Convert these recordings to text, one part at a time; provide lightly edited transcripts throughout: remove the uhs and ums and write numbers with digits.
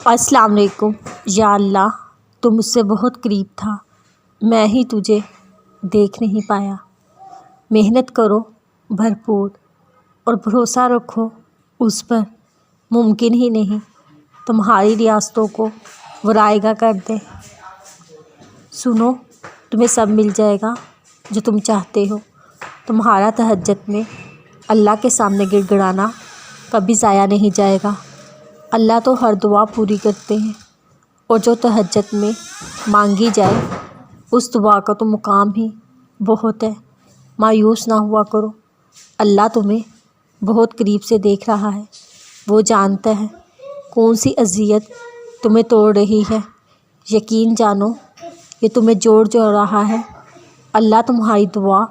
السلام علیکم۔ یا اللہ، تو مجھ سے بہت قریب تھا، میں ہی تجھے دیکھ نہیں پایا۔ محنت کرو بھرپور اور بھروسہ رکھو اس پر، ممکن ہی نہیں تمہاری ریاستوں کو وہ رائگاں کر دے۔ سنو، تمہیں سب مل جائے گا جو تم چاہتے ہو۔ تمہارا تہجد میں اللہ کے سامنے گڑ گڑانا کبھی ضائع نہیں جائے گا۔ اللہ تو ہر دعا پوری کرتے ہیں، اور جو تہجد میں مانگی جائے اس دعا کا تو مقام ہی بہت ہے۔ مایوس نہ ہوا کرو، اللہ تمہیں بہت قریب سے دیکھ رہا ہے۔ وہ جانتا ہے کون سی اذیت تمہیں توڑ رہی ہے۔ یقین جانو یہ تمہیں جوڑ رہا ہے۔ اللہ تمہاری دعا،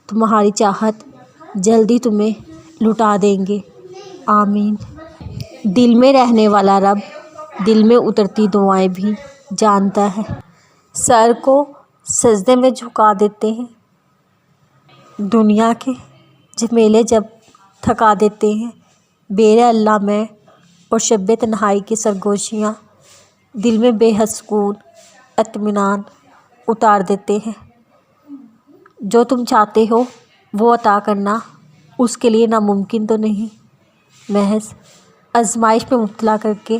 تمہاری چاہت جلدی تمہیں لٹا دیں گے۔ آمین۔ دل میں رہنے والا رب دل میں اترتی دعائیں بھی جانتا ہے۔ سر کو سجدے میں جھکا دیتے ہیں، دنیا کے جھمیلے جب تھکا دیتے ہیں۔ بیر اللہ میں اور شب تنہائی کی سرگوشیاں دل میں بے حد سکون، اطمینان اتار دیتے ہیں۔ جو تم چاہتے ہو وہ عطا کرنا اس کے لیے ناممکن تو نہیں، محض آزمائش میں مبتلا کر کے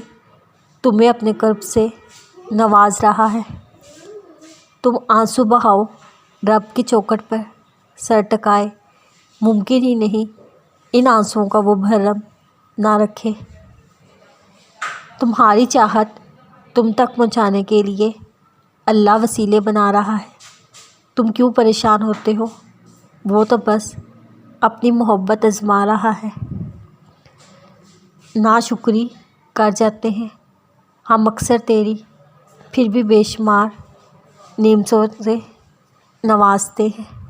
تمہیں اپنے کرب سے نواز رہا ہے۔ تم آنسو بہاؤ، رب کی چوکھٹ پر سر ٹکائے، ممکن ہی نہیں ان آنسوؤں کا وہ بھرم نہ رکھے۔ تمہاری چاہت تم تک پہنچانے کے لیے اللہ وسیلے بنا رہا ہے۔ تم کیوں پریشان ہوتے ہو؟ وہ تو بس اپنی محبت آزما رہا ہے۔ ناشکری کر جاتے ہیں ہم اکثر تیری، پھر بھی بے شمار نعمتوں سے نوازتے ہیں۔